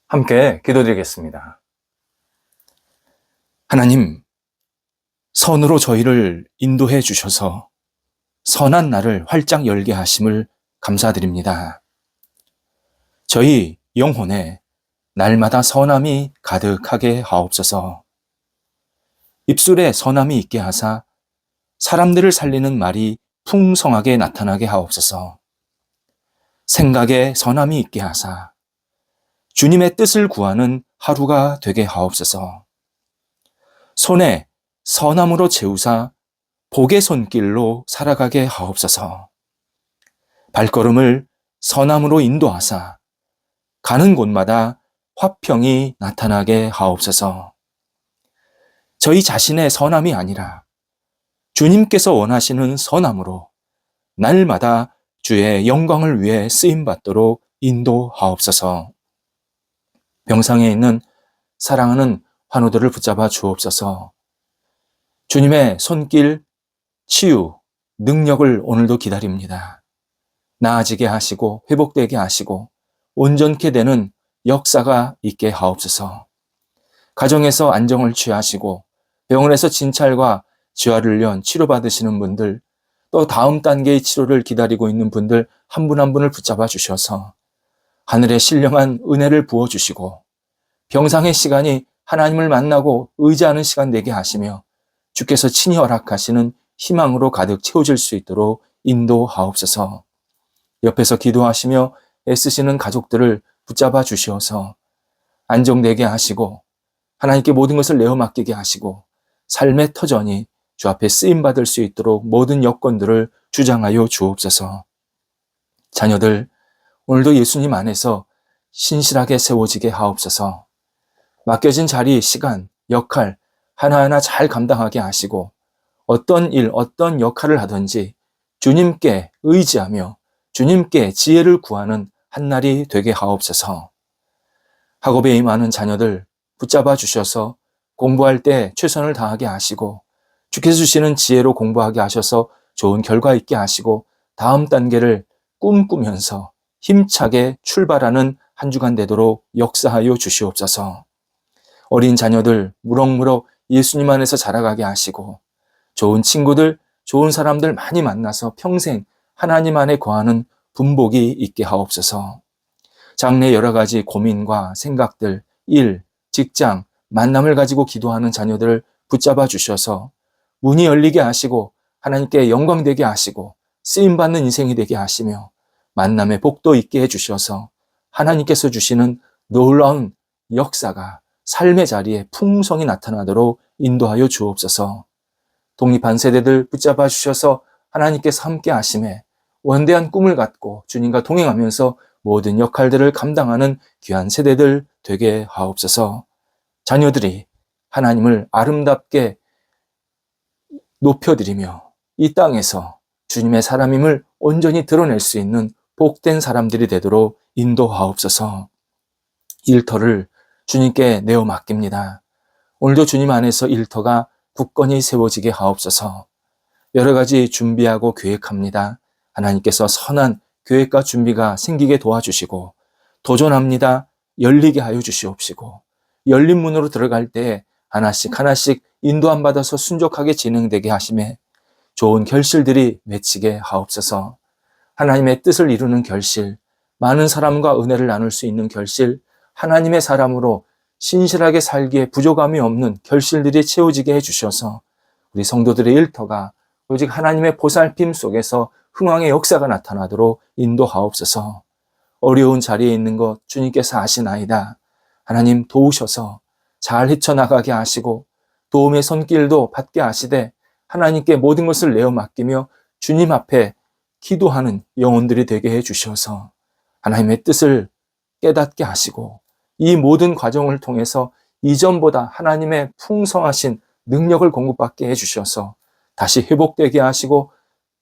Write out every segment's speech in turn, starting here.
함께 기도드리겠습니다. 하나님, 선으로 저희를 인도해 주셔서 선한 날을 활짝 열게 하심을 감사드립니다. 저희 영혼에 날마다 선함이 가득하게 하옵소서. 입술에 선함이 있게 하사 사람들을 살리는 말이 풍성하게 나타나게 하옵소서. 생각에 선함이 있게 하사 주님의 뜻을 구하는 하루가 되게 하옵소서. 손에 선함으로 채우사 복의 손길로 살아가게 하옵소서. 발걸음을 선함으로 인도하사 가는 곳마다 화평이 나타나게 하옵소서. 저희 자신의 선함이 아니라 주님께서 원하시는 선함으로 날마다 주의 영광을 위해 쓰임받도록 인도하옵소서. 병상에 있는 사랑하는 환우들을 붙잡아 주옵소서. 주님의 손길, 치유, 능력을 오늘도 기다립니다. 나아지게 하시고 회복되게 하시고 온전케 되는 역사가 있게 하옵소서. 가정에서 안정을 취하시고 병원에서 진찰과 재활훈련 치료받으시는 분들, 또 다음 단계의 치료를 기다리고 있는 분들 한 분 한 분을 붙잡아 주셔서 하늘의 신령한 은혜를 부어주시고 병상의 시간이 하나님을 만나고 의지하는 시간 되게 하시며 주께서 친히 허락하시는 희망으로 가득 채워질 수 있도록 인도하옵소서. 옆에서 기도하시며 애쓰시는 가족들을 붙잡아 주시어서 안정되게 하시고 하나님께 모든 것을 내어 맡기게 하시고 삶의 터전이 주 앞에 쓰임받을 수 있도록 모든 여건들을 주장하여 주옵소서. 자녀들 오늘도 예수님 안에서 신실하게 세워지게 하옵소서. 맡겨진 자리, 시간, 역할 하나하나 잘 감당하게 하시고 어떤 일, 어떤 역할을 하든지 주님께 의지하며 주님께 지혜를 구하는 한날이 되게 하옵소서. 학업에 임하는 자녀들 붙잡아 주셔서 공부할 때 최선을 다하게 하시고 주께서 주시는 지혜로 공부하게 하셔서 좋은 결과 있게 하시고 다음 단계를 꿈꾸면서 힘차게 출발하는 한 주간 되도록 역사하여 주시옵소서. 어린 자녀들 무럭무럭 예수님 안에서 자라가게 하시고 좋은 친구들, 좋은 사람들 많이 만나서 평생 하나님 안에 거하는 분복이 있게 하옵소서. 장래 여러 가지 고민과 생각들, 일, 직장, 만남을 가지고 기도하는 자녀들을 붙잡아 주셔서 문이 열리게 하시고 하나님께 영광되게 하시고 쓰임받는 인생이 되게 하시며 만남의 복도 있게 해주셔서 하나님께서 주시는 놀라운 역사가 삶의 자리에 풍성히 나타나도록 인도하여 주옵소서. 독립한 세대들 붙잡아 주셔서 하나님께서 함께 하심에 원대한 꿈을 갖고 주님과 동행하면서 모든 역할들을 감당하는 귀한 세대들 되게 하옵소서. 자녀들이 하나님을 아름답게 높여드리며 이 땅에서 주님의 사람임을 온전히 드러낼 수 있는 복된 사람들이 되도록 인도하옵소서. 일터를 주님께 내어 맡깁니다. 오늘도 주님 안에서 일터가 굳건히 세워지게 하옵소서. 여러 가지 준비하고 계획합니다. 하나님께서 선한 계획과 준비가 생기게 도와주시고 도전합니다. 열리게 하여 주시옵시고 열린 문으로 들어갈 때 하나씩 하나씩 인도함 받아서 순종하게 진행되게 하심에 좋은 결실들이 맺히게 하옵소서. 하나님의 뜻을 이루는 결실, 많은 사람과 은혜를 나눌 수 있는 결실, 하나님의 사람으로 신실하게 살기에 부족함이 없는 결실들이 채워지게 해주셔서 우리 성도들의 일터가 오직 하나님의 보살핌 속에서 흥왕의 역사가 나타나도록 인도하옵소서. 어려운 자리에 있는 것 주님께서 아시나이다. 하나님 도우셔서 잘 헤쳐나가게 하시고 도움의 손길도 받게 하시되 하나님께 모든 것을 내어 맡기며 주님 앞에 기도하는 영혼들이 되게 해주셔서 하나님의 뜻을 깨닫게 하시고 이 모든 과정을 통해서 이전보다 하나님의 풍성하신 능력을 공급받게 해주셔서 다시 회복되게 하시고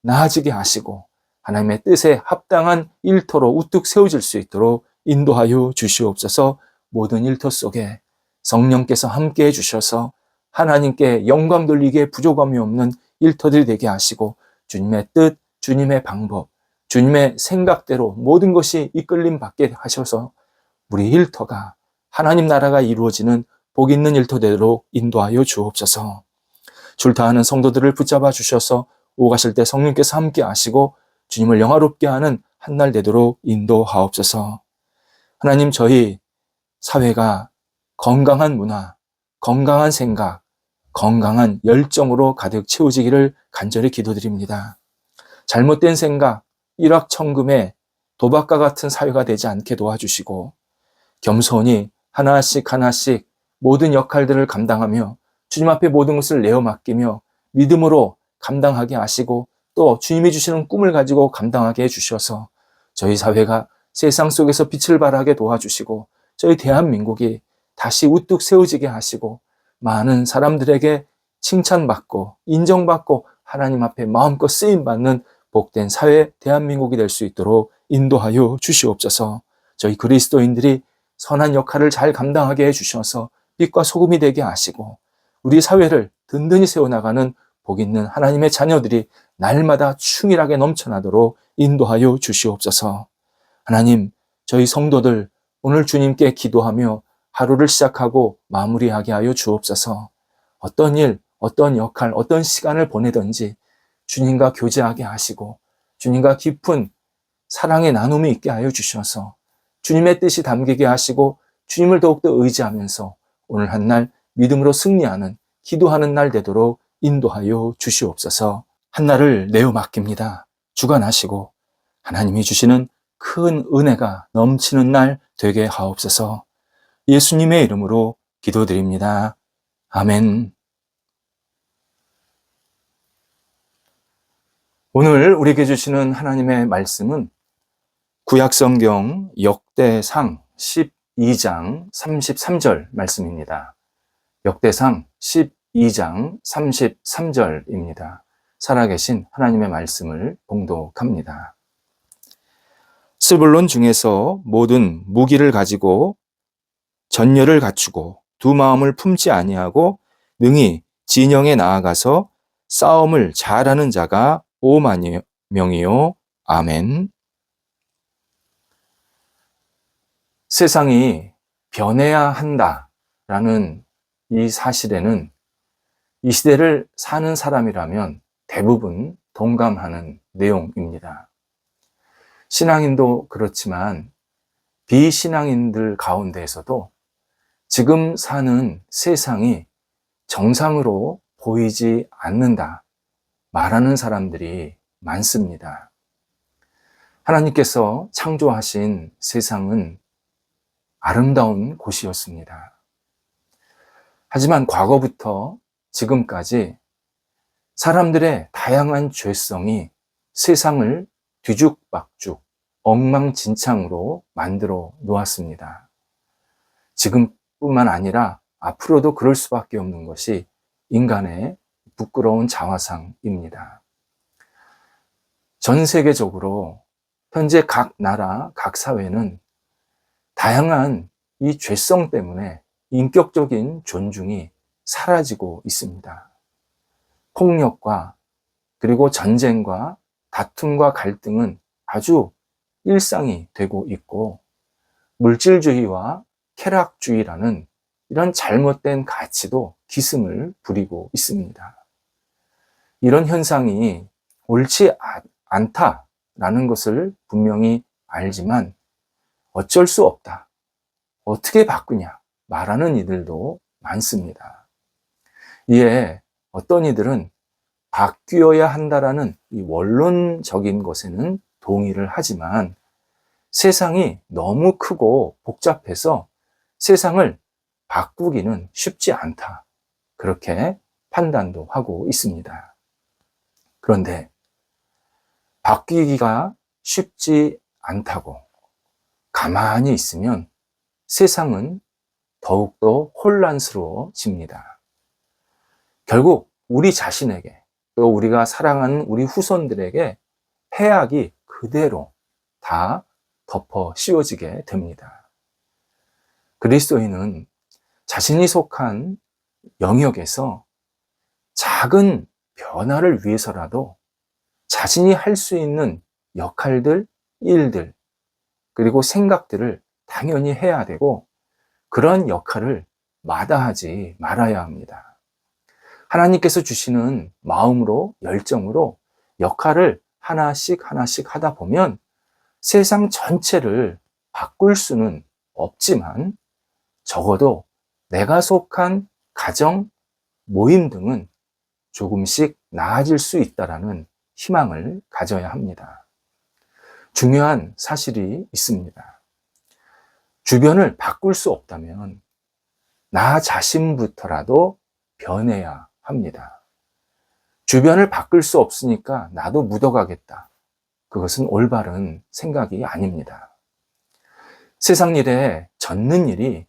나아지게 하시고 하나님의 뜻에 합당한 일터로 우뚝 세워질 수 있도록 인도하여 주시옵소서. 모든 일터 속에 성령께서 함께 해주셔서 하나님께 영광 돌리기에 부족함이 없는 일터들이 되게 하시고 주님의 뜻, 주님의 방법, 주님의 생각대로 모든 것이 이끌림 받게 하셔서 우리 일터가 하나님 나라가 이루어지는 복 있는 일터 되도록 인도하여 주옵소서. 줄다하는 성도들을 붙잡아 주셔서 오가실 때 성령께서 함께 하시고 주님을 영화롭게 하는 한 날 되도록 인도하옵소서. 하나님, 저희 사회가 건강한 문화, 건강한 생각, 건강한 열정으로 가득 채워지기를 간절히 기도드립니다. 잘못된 생각, 일확천금에 도박과 같은 사회가 되지 않게 도와주시고 겸손히 하나씩 하나씩 모든 역할들을 감당하며 주님 앞에 모든 것을 내어 맡기며 믿음으로 감당하게 하시고 또 주님이 주시는 꿈을 가지고 감당하게 해주셔서 저희 사회가 세상 속에서 빛을 발하게 도와주시고 저희 대한민국이 다시 우뚝 세워지게 하시고 많은 사람들에게 칭찬받고 인정받고 하나님 앞에 마음껏 쓰임받는 복된 사회 대한민국이 될 수 있도록 인도하여 주시옵소서. 저희 그리스도인들이 선한 역할을 잘 감당하게 해주셔서 빛과 소금이 되게 하시고 우리 사회를 든든히 세워나가는 복 있는 하나님의 자녀들이 날마다 충실하게 넘쳐나도록 인도하여 주시옵소서. 하나님, 저희 성도들 오늘 주님께 기도하며 하루를 시작하고 마무리하게 하여 주옵소서. 어떤 일, 어떤 역할, 어떤 시간을 보내든지 주님과 교제하게 하시고 주님과 깊은 사랑의 나눔이 있게 하여 주셔서 주님의 뜻이 담기게 하시고 주님을 더욱더 의지하면서 오늘 한 날 믿음으로 승리하는 기도하는 날 되도록 인도하여 주시옵소서. 한 날을 내어 맡깁니다. 주관하시고 하나님이 주시는 큰 은혜가 넘치는 날 되게 하옵소서. 예수님의 이름으로 기도드립니다. 아멘. 오늘 우리에게 주시는 하나님의 말씀은 구약성경 역대상 12장 33절 말씀입니다. 역대상 12장 33절입니다. 살아계신 하나님의 말씀을 봉독합니다. 스불론 중에서 모든 무기를 가지고 전열을 갖추고 두 마음을 품지 아니하고 능히 진영에 나아가서 싸움을 잘하는 자가 5만 명이요. 아멘. 세상이 변해야 한다라는 이 사실에는 이 시대를 사는 사람이라면 대부분 동감하는 내용입니다. 신앙인도 그렇지만 비신앙인들 가운데에서도 지금 사는 세상이 정상으로 보이지 않는다 말하는 사람들이 많습니다. 하나님께서 창조하신 세상은 아름다운 곳이었습니다. 하지만 과거부터 지금까지 사람들의 다양한 죄성이 세상을 뒤죽박죽, 엉망진창으로 만들어 놓았습니다. 지금뿐만 아니라 앞으로도 그럴 수밖에 없는 것이 인간의 부끄러운 자화상입니다. 전 세계적으로 현재 각 나라, 각 사회는 다양한 이 죄성 때문에 인격적인 존중이 사라지고 있습니다. 폭력과 그리고 전쟁과 다툼과 갈등은 아주 일상이 되고 있고 물질주의와 쾌락주의라는 이런 잘못된 가치도 기승을 부리고 있습니다. 이런 현상이 옳지 않다라는 것을 분명히 알지만 어쩔 수 없다. 어떻게 바꾸냐 말하는 이들도 많습니다. 이에 어떤 이들은 바뀌어야 한다라는 이 원론적인 것에는 동의를 하지만 세상이 너무 크고 복잡해서 세상을 바꾸기는 쉽지 않다. 그렇게 판단도 하고 있습니다. 그런데 바뀌기가 쉽지 않다고 가만히 있으면 세상은 더욱더 혼란스러워집니다. 결국 우리 자신에게 또 우리가 사랑하는 우리 후손들에게 폐악이 그대로 다 덮어 씌워지게 됩니다. 그리스도인은 자신이 속한 영역에서 작은 변화를 위해서라도 자신이 할 수 있는 역할들, 일들, 그리고 생각들을 당연히 해야 되고 그런 역할을 마다하지 말아야 합니다. 하나님께서 주시는 마음으로, 열정으로 역할을 하나씩 하나씩 하다 보면 세상 전체를 바꿀 수는 없지만 적어도 내가 속한 가정, 모임 등은 조금씩 나아질 수 있다라는 희망을 가져야 합니다. 중요한 사실이 있습니다. 주변을 바꿀 수 없다면 나 자신부터라도 변해야 합니다. 주변을 바꿀 수 없으니까 나도 묻어가겠다. 그것은 올바른 생각이 아닙니다. 세상 일에 젖는 일이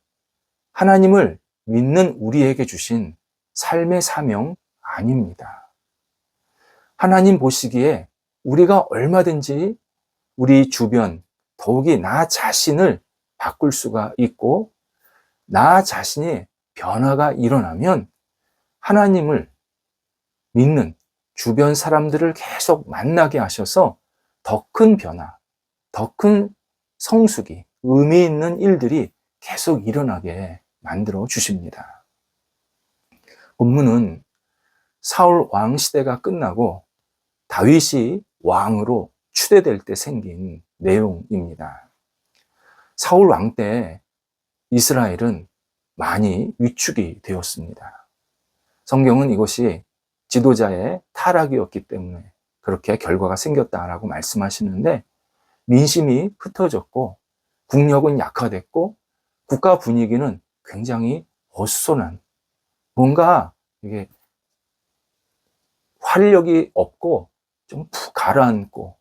하나님을 믿는 우리에게 주신 삶의 사명 아닙니다. 하나님 보시기에 우리가 얼마든지 우리 주변, 더욱이 나 자신을 바꿀 수가 있고 나 자신의 변화가 일어나면 하나님을 믿는 주변 사람들을 계속 만나게 하셔서 더 큰 변화, 더 큰 성숙이, 의미 있는 일들이 계속 일어나게 만들어 주십니다. 본문은 사울 왕 시대가 끝나고 다윗이 왕으로 추대될 때 생긴 내용입니다. 사울 왕 때 이스라엘은 많이 위축이 되었습니다. 성경은 이것이 지도자의 타락이었기 때문에 그렇게 결과가 생겼다라고 말씀하시는데 민심이 흩어졌고 국력은 약화됐고 국가 분위기는 굉장히 어수선한 뭔가 이게 활력이 없고 좀 푹 가라앉고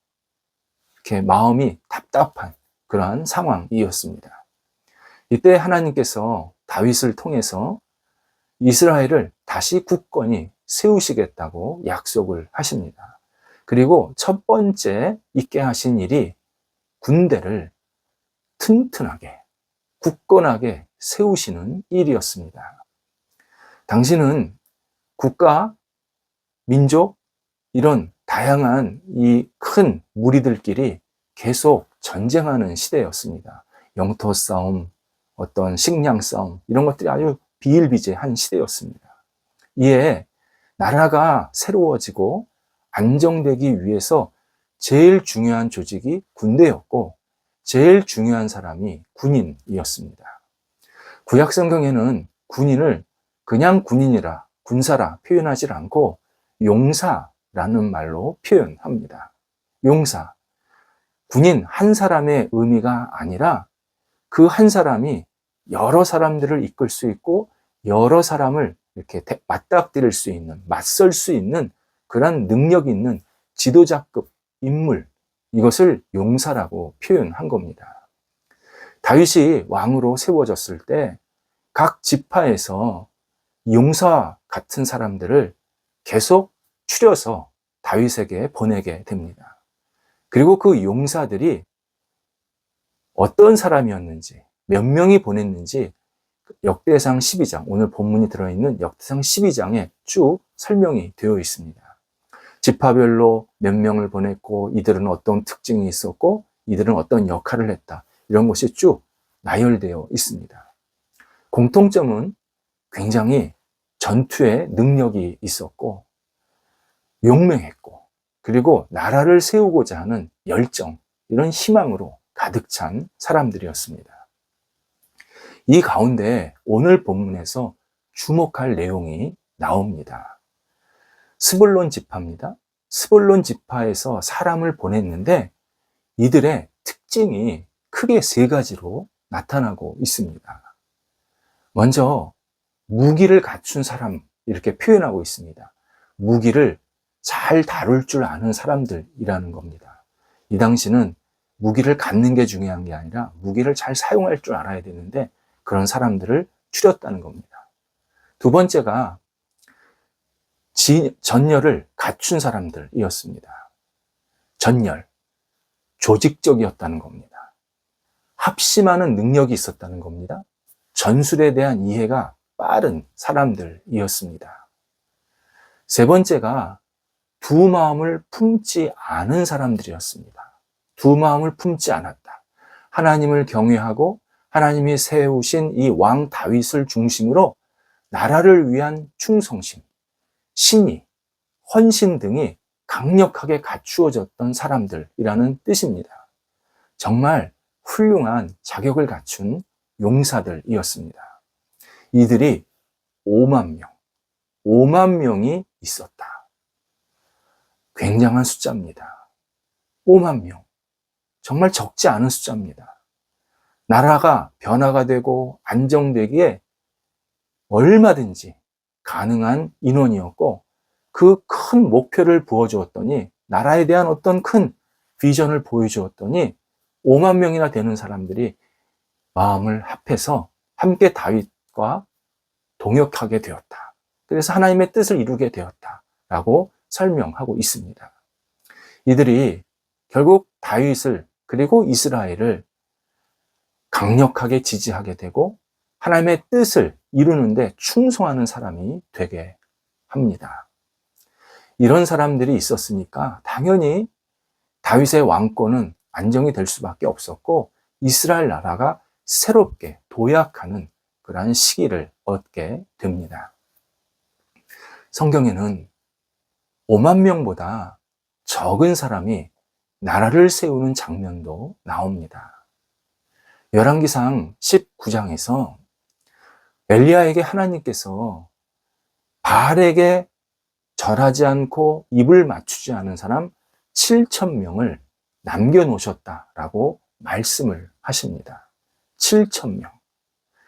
이렇게 마음이 답답한 그러한 상황이었습니다. 이때 하나님께서 다윗을 통해서 이스라엘을 다시 굳건히 세우시겠다고 약속을 하십니다. 그리고 첫 번째 있게 하신 일이 군대를 튼튼하게, 굳건하게 세우시는 일이었습니다. 당신은 국가, 민족, 이런 다양한 이 큰 무리들끼리 계속 전쟁하는 시대였습니다. 영토 싸움, 어떤 식량 싸움, 이런 것들이 아주 비일비재한 시대였습니다. 이에 나라가 새로워지고 안정되기 위해서 제일 중요한 조직이 군대였고 제일 중요한 사람이 군인이었습니다. 구약 성경에는 군인을 그냥 군인이라, 군사라 표현하지 않고 용사라는 말로 표현합니다. 용사. 군인 한 사람의 의미가 아니라 그 한 사람이 여러 사람들을 이끌 수 있고 여러 사람을 이렇게 맞닥뜨릴 수 있는, 맞설 수 있는 그런 능력 있는 지도자급 인물, 이것을 용사라고 표현한 겁니다. 다윗이 왕으로 세워졌을 때 각 지파에서 용사 같은 사람들을 계속 추려서 다윗에게 보내게 됩니다. 그리고 그 용사들이 어떤 사람이었는지, 몇 명이 보냈는지 역대상 12장, 오늘 본문이 들어있는 역대상 12장에 쭉 설명이 되어 있습니다. 지파별로 몇 명을 보냈고 이들은 어떤 특징이 있었고 이들은 어떤 역할을 했다. 이런 것이 쭉 나열되어 있습니다. 공통점은 굉장히 전투에 능력이 있었고 용맹했고 그리고 나라를 세우고자 하는 열정, 이런 희망으로 가득 찬 사람들이었습니다. 이 가운데 오늘 본문에서 주목할 내용이 나옵니다. 스불론 지파입니다. 스불론 지파에서 사람을 보냈는데 이들의 특징이 크게 세 가지로 나타나고 있습니다. 먼저 무기를 갖춘 사람, 이렇게 표현하고 있습니다. 무기를 잘 다룰 줄 아는 사람들이라는 겁니다. 이 당시는 무기를 갖는 게 중요한 게 아니라 무기를 잘 사용할 줄 알아야 되는데 그런 사람들을 추렸다는 겁니다. 두 번째가 전열을 갖춘 사람들이었습니다. 전열, 조직적이었다는 겁니다. 합심하는 능력이 있었다는 겁니다. 전술에 대한 이해가 빠른 사람들이었습니다. 세 번째가 두 마음을 품지 않은 사람들이었습니다. 두 마음을 품지 않았다. 하나님을 경외하고 하나님이 세우신 이 왕 다윗을 중심으로 나라를 위한 충성심, 신의, 헌신 등이 강력하게 갖추어졌던 사람들이라는 뜻입니다. 정말 훌륭한 자격을 갖춘 용사들이었습니다. 이들이 5만 명이 있었다. 굉장한 숫자입니다. 5만 명. 정말 적지 않은 숫자입니다. 나라가 변화가 되고 안정되기에 얼마든지 가능한 인원이었고, 그 큰 목표를 부어주었더니, 나라에 대한 어떤 큰 비전을 보여주었더니 5만 명이나 되는 사람들이 마음을 합해서 함께 다윗과 동역하게 되었다. 그래서 하나님의 뜻을 이루게 되었다라고 설명하고 있습니다. 이들이 결국 다윗을 그리고 이스라엘을 강력하게 지지하게 되고 하나님의 뜻을 이루는데 충성하는 사람이 되게 합니다. 이런 사람들이 있었으니까 당연히 다윗의 왕권은 안정이 될 수밖에 없었고, 이스라엘 나라가 새롭게 도약하는 그러한 시기를 얻게 됩니다. 성경에는 5만 명보다 적은 사람이 나라를 세우는 장면도 나옵니다. 열왕기상 19장에서 엘리야에게 하나님께서 바알에게 절하지 않고 입을 맞추지 않은 사람 7,000명을 남겨놓으셨다라고 말씀을 하십니다. 7,000명.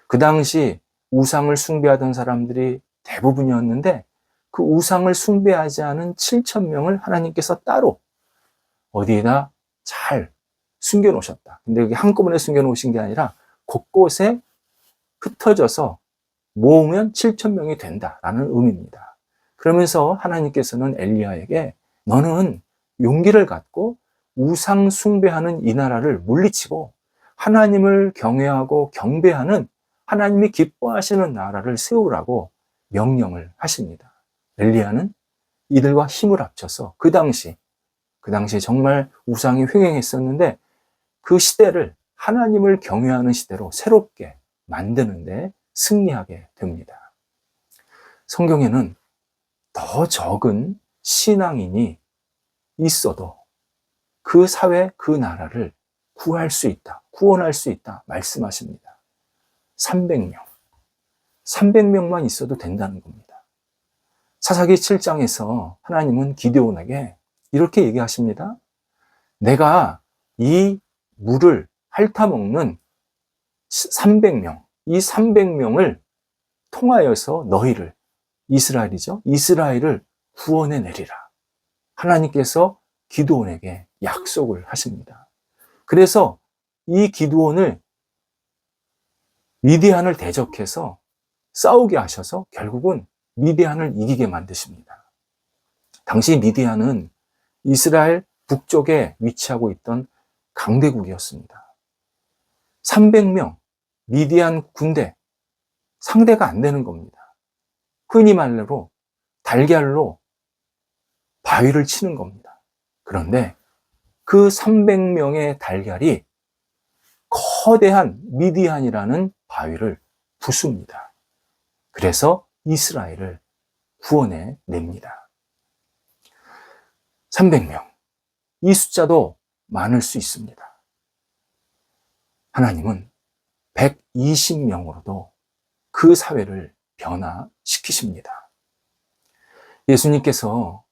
그 당시 우상을 숭배하던 사람들이 대부분이었는데, 그 우상을 숭배하지 않은 7,000명을 하나님께서 따로 어디에다 잘 숨겨놓으셨다. 근데 그게 한꺼번에 숨겨놓으신 게 아니라 곳곳에 흩어져서 모으면 7,000명이 된다라는 의미입니다. 그러면서 하나님께서는 엘리야에게 너는 용기를 갖고 우상 숭배하는 이 나라를 물리치고 하나님을 경외하고 경배하는 하나님이 기뻐하시는 나라를 세우라고 명령을 하십니다. 엘리야는 이들과 힘을 합쳐서 그 당시에 정말 우상이 횡행했었는데, 그 시대를 하나님을 경외하는 시대로 새롭게 만드는데 승리하게 됩니다. 성경에는 더 적은 신앙인이 있어도 그 사회, 그 나라를 구할 수 있다, 구원할 수 있다 말씀하십니다. 300명만 있어도 된다는 겁니다. 사사기 7장에서 하나님은 기드온에게 이렇게 얘기하십니다. 내가 이 물을 핥아먹는 300명, 이 300명을 통하여서 너희를, 이스라엘이죠, 이스라엘을 구원해 내리라. 하나님께서 기드온에게 약속을 하십니다. 그래서 이 기드온을 미디안을 대적해서 싸우게 하셔서 결국은 미디안을 이기게 만드십니다. 당시 미디안은 이스라엘 북쪽에 위치하고 있던 강대국이었습니다. 300명 미디안 군대 상대가 안 되는 겁니다. 흔히 말로 달걀로 바위를 치는 겁니다. 그런데 그 300명의 달걀이 거대한 미디안이라는 바위를 부숩니다. 그래서 이스라엘을 구원해 냅니다. 300명. 이 숫자도 많을 수 있습니다. 하나님은 120명으로도 그 사회를 변화시키십니다. 예수님께서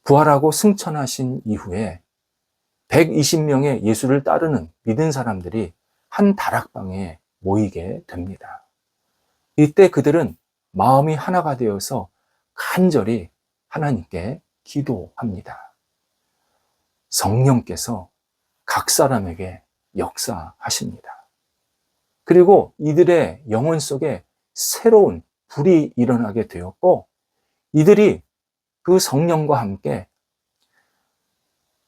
부활하고 승천하신 이후에 120명의 예수를 따르는 믿은 사람들이 한 다락방에 모이게 됩니다. 이때 그들은 마음이 하나가 되어서 간절히 하나님께 기도합니다. 성령께서 각 사람에게 역사하십니다. 그리고 이들의 영혼 속에 새로운 불이 일어나게 되었고, 이들이 그 성령과 함께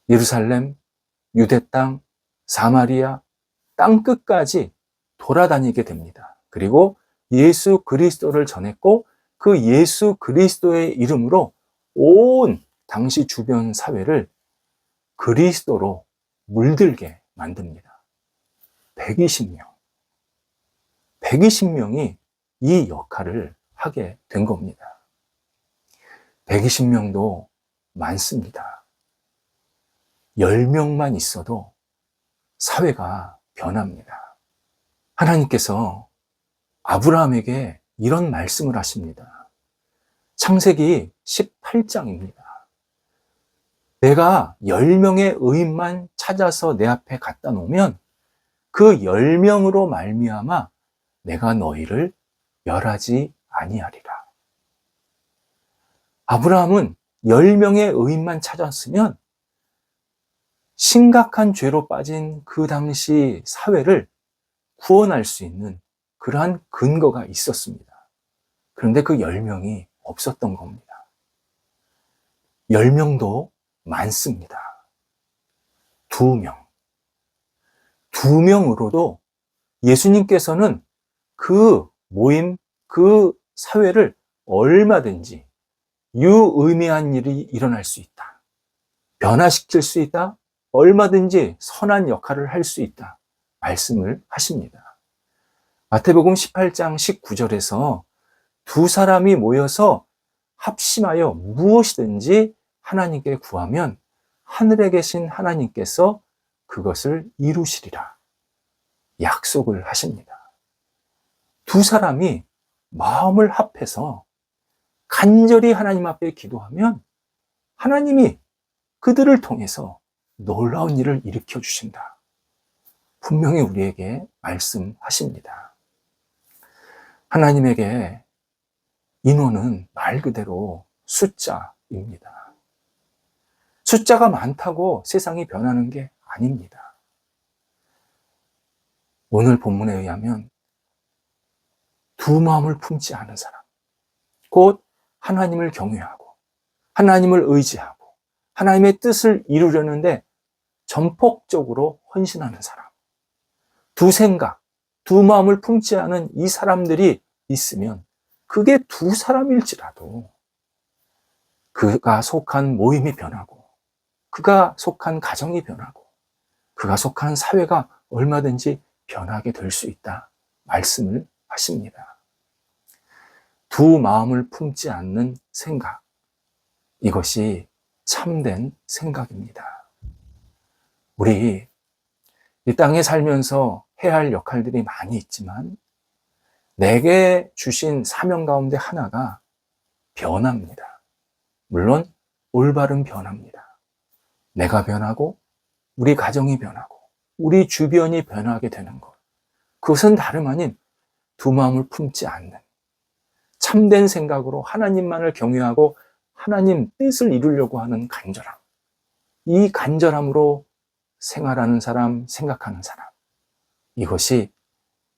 예루살렘, 유대 땅, 사마리아, 땅 끝까지 돌아다니게 됩니다. 그리고 예수 그리스도를 전했고, 그 예수 그리스도의 이름으로 온 당시 주변 사회를 그리스도로 물들게 만듭니다. 120명. 120명이 이 역할을 하게 된 겁니다. 120명도 많습니다. 10명만 있어도 사회가 변합니다. 하나님께서 아브라함에게 이런 말씀을 하십니다. 창세기 18장입니다. 내가 10명의 의인만 찾아서 내 앞에 갖다 놓으면 그 10명으로 말미암아 내가 너희를 멸하지 아니하리라. 아브라함은 10명의 의인만 찾았으면 심각한 죄로 빠진 그 당시 사회를 구원할 수 있는 그러한 근거가 있었습니다. 그런데 그 10명이 없었던 겁니다. 10명도 많습니다. 2명. 2명으로도 예수님께서는 그 모임, 그 사회를 얼마든지 유의미한 일이 일어날 수 있다. 변화시킬 수 있다. 얼마든지 선한 역할을 할 수 있다. 말씀을 하십니다. 마태복음 18장 19절에서 2사람이 모여서 합심하여 무엇이든지 하나님께 구하면 하늘에 계신 하나님께서 그것을 이루시리라. 약속을 하십니다. 2사람이 마음을 합해서 간절히 하나님 앞에 기도하면 하나님이 그들을 통해서 놀라운 일을 일으켜 주신다. 분명히 우리에게 말씀하십니다. 하나님에게 인원은 말 그대로 숫자입니다. 숫자가 많다고 세상이 변하는 게 아닙니다. 오늘 본문에 의하면 2 마음을 품지 않은 사람, 곧 하나님을 경외하고 하나님을 의지하고 하나님의 뜻을 이루려는데 전폭적으로 헌신하는 사람, 2 생각, 2 마음을 품지 않은 이 사람들이 있으면 그게 2사람일지라도 그가 속한 모임이 변하고 그가 속한 가정이 변하고 그가 속한 사회가 얼마든지 변하게 될 수 있다 말씀을 하십니다. 2 마음을 품지 않는 생각, 이것이 참된 생각입니다. 우리 이 땅에 살면서 해야 할 역할들이 많이 있지만 내게 주신 사명 가운데 하나가 변화입니다. 물론 올바른 변화입니다. 내가 변하고 우리 가정이 변하고 우리 주변이 변하게 되는 것, 그것은 다름 아닌 2 마음을 품지 않는 참된 생각으로 하나님만을 경외하고 하나님 뜻을 이루려고 하는 간절함, 이 간절함으로 생활하는 사람, 생각하는 사람, 이것이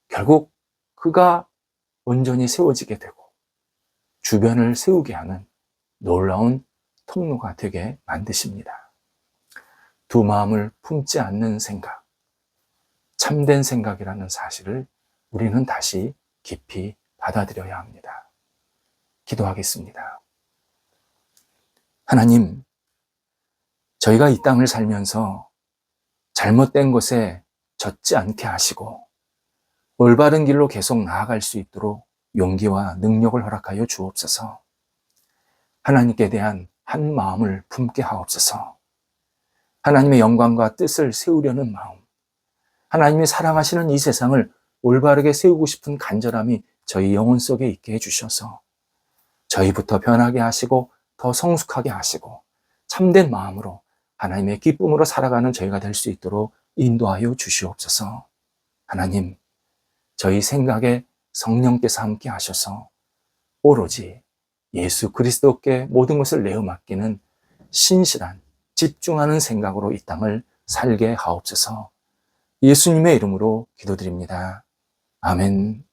결국 그가 온전히 세워지게 되고 주변을 세우게 하는 놀라운 통로가 되게 만드십니다. 2 마음을 품지 않는 생각, 참된 생각이라는 사실을 우리는 다시 깊이 받아들여야 합니다. 기도하겠습니다. 하나님, 저희가 이 땅을 살면서 잘못된 것에 젖지 않게 하시고 올바른 길로 계속 나아갈 수 있도록 용기와 능력을 허락하여 주옵소서. 하나님께 대한 한 마음을 품게 하옵소서. 하나님의 영광과 뜻을 세우려는 마음, 하나님이 사랑하시는 이 세상을 올바르게 세우고 싶은 간절함이 저희 영혼 속에 있게 해주셔서 저희부터 변하게 하시고 더 성숙하게 하시고 참된 마음으로 하나님의 기쁨으로 살아가는 저희가 될 수 있도록 인도하여 주시옵소서. 하나님, 저희 생각에 성령께서 함께 하셔서 오로지 예수 그리스도께 모든 것을 내어 맡기는 신실한 집중하는 생각으로 이 땅을 살게 하옵소서. 예수님의 이름으로 기도드립니다. 아멘.